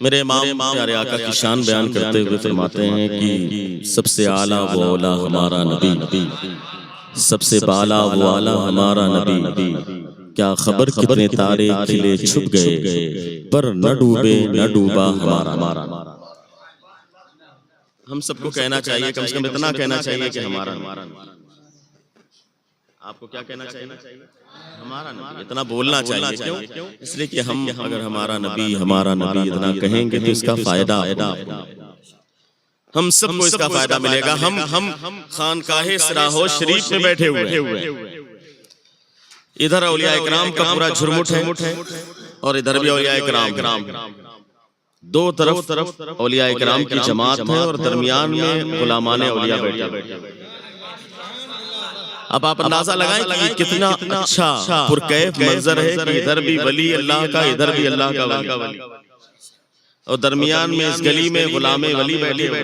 میرے امام پیارے آقا کی شان بیان کرتے ہوئے فرماتے ہیں کہ سب سے اعلیٰ وہ اولا ہمارا نبی، سب سے بالا وہ اعلیٰ ہمارا نبی، کیا خبر کتنے تارے کھلے چھپ گئے پر نہ ڈوبے نہ ڈوبا ہمارا۔ ہم سب کو کہنا چاہیے، کم سے کم اتنا کہنا چاہیے کہ ہمارا۔ آپ کو کیا کہنا چاہیے؟ ہمارا نبی، اتنا بولنا چاہیے۔ کیوں؟ اس لیے کہ ہم اگر ہمارا نبی اتنا کہیں گے تو اس کا فائدہ ہم سب کو اس کا فائدہ ملے گا۔ ہم خانقاہ سراہو شریف میں بیٹھے ہوئے، ادھر اولیاء اکرام کا پورا جھرمٹ ہے اور ادھر بھی اولیاء اکرام، دو طرف اولیاء اکرام کی جماعت ہے اور درمیان میں غلامان اولیاء بیٹھے۔ اب آپ اندازہ لگائیں کہ یہ کتنا اچھا پرکیف منظر ہے کہ ادھر بھی ولی اللہ کا، ادھر بھی اللہ کا ولی، اور درمیان میں اس گلی میں غلام ولی بیٹھے ہوئے۔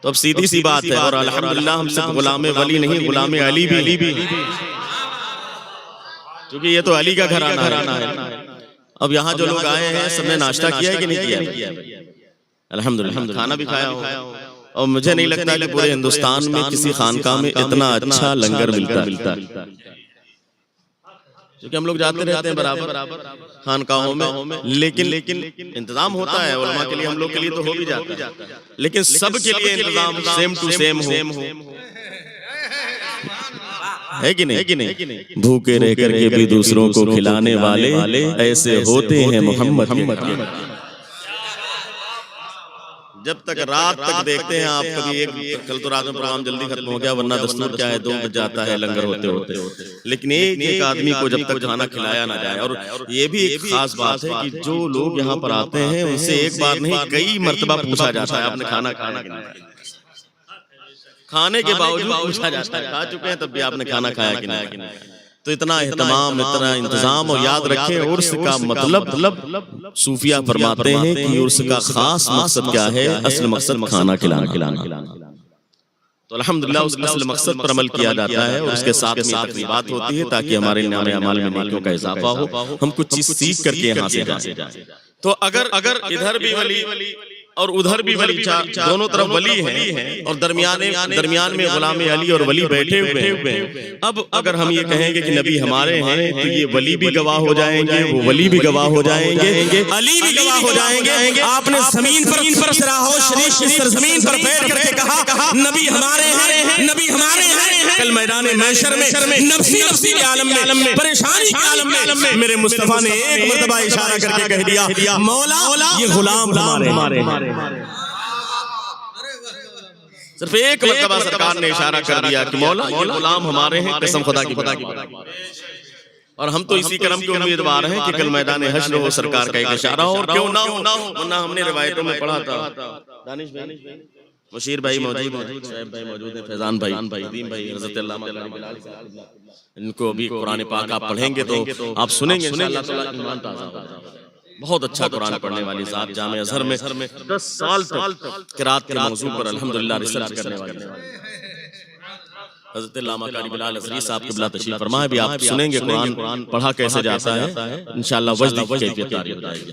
تو اب سیدھی سی بات ہے، اور الحمدللہ ہم صرف غلام ولی نہیں، غلام علی بھی، کیونکہ یہ تو علی کا گھرانہ ہے۔ اب یہاں جو لوگ آئے ہیں سب نے ناشتہ کیا ہے کہ نہیں کیا؟ الحمدللہ کھانا بھی کھایا ہو، اور مجھے نہیں لگتا کہ پورے ہندوستان میں کسی خانقاہ میں اتنا اچھا لنگر ملتا ہے، کیونکہ ہم لوگ جاتے رہتے ہیں برابر خانقاہوں میں، لیکن انتظام ہوتا ہے علماء کے لیے، ہم لوگ کے لیے تو ہو بھی جاتا ہے، لیکن سب کے لیے انتظام سیم ٹو سیم ہو، ہے کہ نہیں؟ بھوکے رہ کر کے بھی دوسروں کو کھلانے والے ایسے ہوتے ہیں محمد کے۔ جب تک رات تک دیکھتے ہیں آپ، کبھی کل تو رات میں پروگرام جلدی ختم ہو گیا، ورنہ دستور کیا ہے 2 بج جاتا ہے لنگر ہوتے، لیکن ایک آدمی کو جب تک کھانا کھلایا نہ جائے۔ اور یہ بھی ایک خاص بات ہے کہ جو لوگ یہاں پر آتے ہیں ان سے ایک بار نہیں کئی مرتبہ پوچھا جاتا ہے آپ نے کھانا کھایا کہ نہیں، کھانے کے باوجود پوچھا جاتا ہے کھا چکے ہیں تب بھی آپ نے کھانا کھایا کہ نہیں۔ تو اتنا اہتمام، اتنا انتظام، اور یاد رکھیں عرس کا مطلب صوفیہ فرماتے ہیں کہ عرس کا خاص مقصد کیا ہے؟ اصل مقصد کھانا کھلانا۔ تو الحمدللہ اس اصل مقصد پر عمل کیا جاتا ہے، اور اس کے ساتھ میں تقریبات ہوتی ہے تاکہ ہمارے نام اعمال میں نیکیوں کا اضافہ ہو، ہم کچھ چیز سیکھ کر کے یہاں سے جائیں۔ تو اگر ادھر بھی ولی اور ادھر بھی ولی، دونوں طرف ولی ہیں، اور درمیان میں غلام علی اور ولی بیٹھے ہوئے ہیں۔ اب اگر ہم یہ کہیں گے کہ نبی ہمارے ہیں تو یہ ولی بھی گواہ ہو جائیں گے، وہ ولی بھی گواہ ہو جائیں گے، علی بھی گواہ ہو جائیں گے۔ آپ نے زمین پر سراہو شریف کی سرزمین پر بیٹھ کر کے کہا نبی ہمارے ہیں، نبی ہمارے ہیں۔ کل میدان محشر میں نفسی کے عالم میں، پریشانی کے عالم میں میرے مصطفیٰ نے ایک مرتبہ اشارہ کر کے کہہ دیا مولا یہ غلام ہمارے ہیں۔ صرف ایک مرتبہ سرکار نے اشارہ کر دیا کہ مولا یہ غلام ہمارے ہیں، قسم خدا کی۔ اور ہم تو اسی کرم کے امیدوار ہیں کہ کل میدان حشر ہو سرکار کا ایک اشارہ ہو، اور کیوں نہ ہو، ورنہ ہم نے روایتوں میں پڑھا تھا۔ دانش بھائی، مشیر بھائی موجود ہیں، شعیب بھائی موجود ہیں، فیضان بھائی، ندیم بھائی، حضرت علامہ ان کو بھی قرآن پاک آپ پڑھیں گے تو آپ سنیں گے انشاءاللہ تعالیٰ ایمان تازہ ہوگا۔ بہت اچھا قرآن پڑھنے والی ذات، جامعہ ازہر میں 10 سال تک قرات کے موضوع پر الحمدللہ ریسرچ کرنے والی حضرت علامہ قاری بلال ازہری صاحب قبلہ تشریف فرما ہے، بھی آپ سنیں گے قرآن پڑھا کیسے جاتا ہے، انشاءاللہ وجدی کی کیفیت جاری ہو جائے گی۔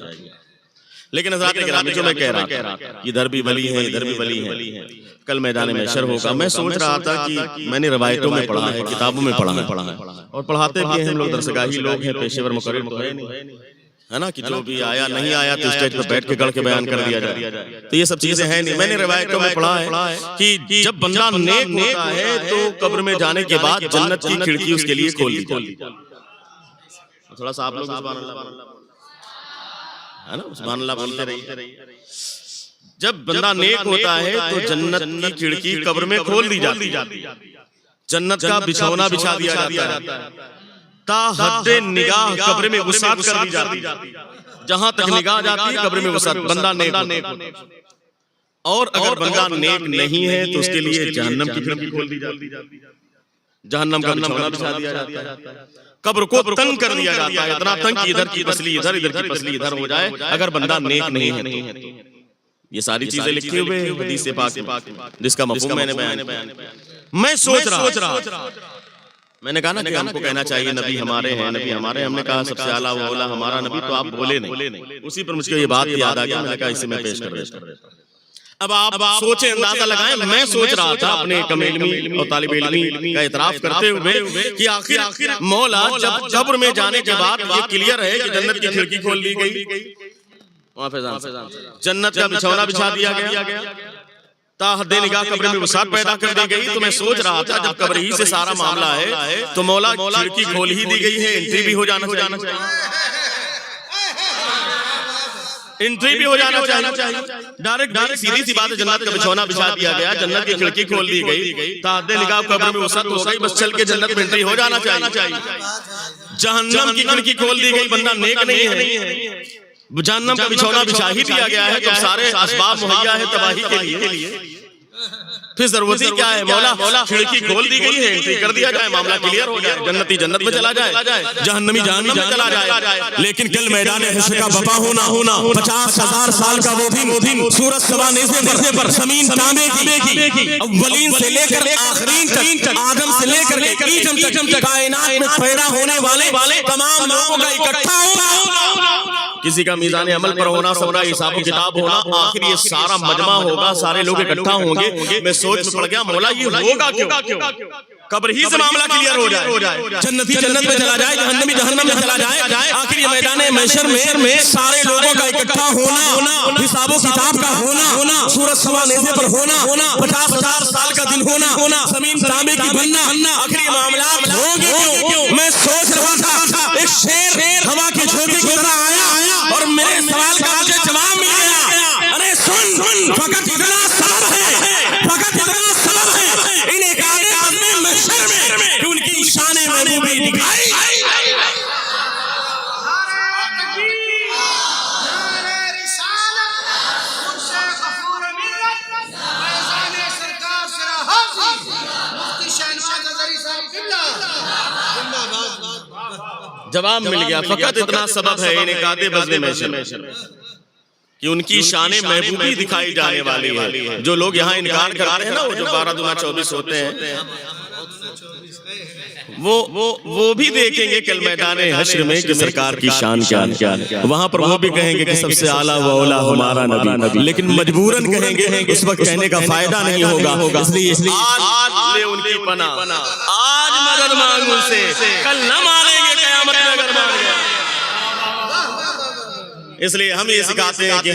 لیکن حضرات گرامی، جو میں کہہ رہا تھا ادھر بھی ولی ہیں، ادھر بھی ولی ہیں، کل میدان محشر ہوگا۔ میں سوچ رہا تھا کہ میں نے روایتوں میں پڑھا ہے، کتابوں میں پڑھا ہے، اور پڑھاتے بھی ہیں ہم لوگ، درسگاہی لوگ ہیں، پیشے ور مقرر تو ہے نا، کہ جو بھی آیا نہیں آیا تو اسٹیج پر بیٹھ کے گڑھ کے بیان کر دیا جائے، تو یہ سب چیزیں ہیں نہیں۔ میں نے روایتوں میں پڑھا ہے کہ جب بندہ نیک ہوتا ہے تو قبر میں جانے کے بعد جنت کی کھڑکی اس کے لیے کھول دی جاتی ہے۔ تھوڑا سا آپ لوگ سبحان اللہ ہے نا، سبحان اللہ بولتے رہیے۔ جب بندہ نیک ہوتا ہے تو جنت کی کھڑکی قبر میں کھول دی جاتی ہے، جنت کا بچھونا بچھا دیا جاتا ہے، تا حد نگاہ قبر میں وسعت کر دی جاتی ہے، جہاں تک نگاہ جاتی ہے قبر میں وسعت، بندہ نیک ہوتا ہے۔ اور اگر بندہ نیک نہیں ہے تو اس کے لیے جہنم کی کھڑکی کھول دی جاتی ہے، جہنم کا بچھونا بچھا دیا جاتا ہے، قبر کو تنگ کر دیا جاتا ہے، اتنا تنگ کہ ادھر کی پسلی ادھر، ادھر کی پسلی ادھر ہو جائے اگر بندہ نیک نہیں ہے تو۔ یہ ساری چیزیں لکھی ہوئے حدیث پاک جس کا مفہوم میں نے بیان کیا۔ میں سوچ رہا میں نے کہا نا کہ ہم کو کہنا چاہیے نبی ہمارے ہیں، نبی ہمارے، ہم نے کہا سب سے اعلیٰ و اولیٰ ہمارا نبی، تو آپ بولے نہیں. اسی پر مجھ کو یہ بات یاد آ گیا، میں نے کہا اسے میں پیش کر دیتا ہوں. اب آپ سوچیں، اندازہ لگائیں، میں سوچ رہا تھا اپنے کم علمی اور طالب علمی کا اعتراف کرتے ہوئے کہ آخر مولا جب قبر میں جانے کے بعد یہ کلیئر ہے کہ جنت کی کھڑکی کھول دی گئی، جنت کا بچھونا بچھا دیا گیا، تا حد نگاہ قبر میں وسعت پیدا کر دی گئی. تو میں سوچ رہا تھا جب قبر ہی سے سارا معاملہ ہے تو مولا کھڑکی کھول ہی دی گئی ہے، انٹری بھی ہو جانا چاہیے، انٹری بھی ہو جانا چاہیے. ڈائریکٹ سیدھی سی بات ہے، جنت کا بچھونا بچھا دیا گیا، جنت کی کھڑکی کھول دی گئی، تا حد نگاہ قبر میں وسعت ہو گئی، بس چل کے جنت میں انٹری ہو جانا چاہیے. جہنم کی کھڑکی کھول دی گئی، بندہ نیک نہیں ہے، جہنم کا بچھونا بچھا ہی دیا گیا ہے، تو سارے اسباب مہیا ہے تباہی کے لیے، پھر ضرورت ہی کیا ہے؟ مولا کھڑکی کھول دی گئی ہے، انٹری کر دیا جائے، معاملہ کلیئر ہو جائے، جنتی جنت میں چلا جائے، جہنمی جہنم میں چلا جائے. لیکن کل میدان حشر کا بپا ہونا 50,000 سال کا وہ دن، سورج سوا نیزے پر زمین تانبے کی، اولین سے لے کر آخرین تک، آدم سے لے کر ایجم تک کائنات میں پیدا ہونے والے تمام لوگوں کا اکٹھا ہونا، کسی کا میزان عمل پر ہونا، سب کا حساب و کتاب ہونا، آخر یہ سارا مجمع ہوگا، سارے لوگ اکٹھا ہوں گے. میں سوچ میں پڑ گیا مولا یہ ہوگا کیوں؟ قبر ہی سے معاملہ کلیئر ہو جائے، جنتی جنت میں چلا جائے، جہنمی جہنم میں چلا جائے، آخر یہ میدان محشر میں سارے لوگوں کا اکٹھا ہونا، حساب و کتاب کا ہونا، سورج سوا نیزے پر ہونا، 50,000 سال کا دن ہونا، زمین تانبے کی بننا، آخر یہ معاملات ہوں گے کیوں؟ میں سوچ رہا تھا ایک شیر ہوا کے جھونکے کی طرح آیا اور میرے سوال کا مجھے جواب مل گیا. ارے سن، فقط اتنا سبب ہے، فقط اتنا سبب ہے ان ایک آدمی محشر میں کہ ان کی شان محبوبی دکھائی. جواب مل گیا، فقط اتنا سبب ہے انہیں کہتے بزم محشر کہ ان کی شان محبوبی دکھائی جانے والی ہے. جو لوگ یہاں انکار کرتے ہیں نا، وہ جو 12 دونا 24 ہوتے ہیں، وہ بھی دیکھیں گے کل میدان حشر میں کہ سرکار کی شان کیا ہے. وہاں پر وہ بھی کہیں گے کہ سب سے اعلیٰ و اولیٰ ہمارا نبی، لیکن مجبوراً کہیں گے، اس وقت کہنے کا فائدہ نہیں ہوگا. اس لیے آج لے ان کی پناہ، آج مدد مانگ ان سے، کل نہ مانیں گے قیامت میں اگر مان گئے. اس لیے ہم یہ سکھاتے ہیں کہ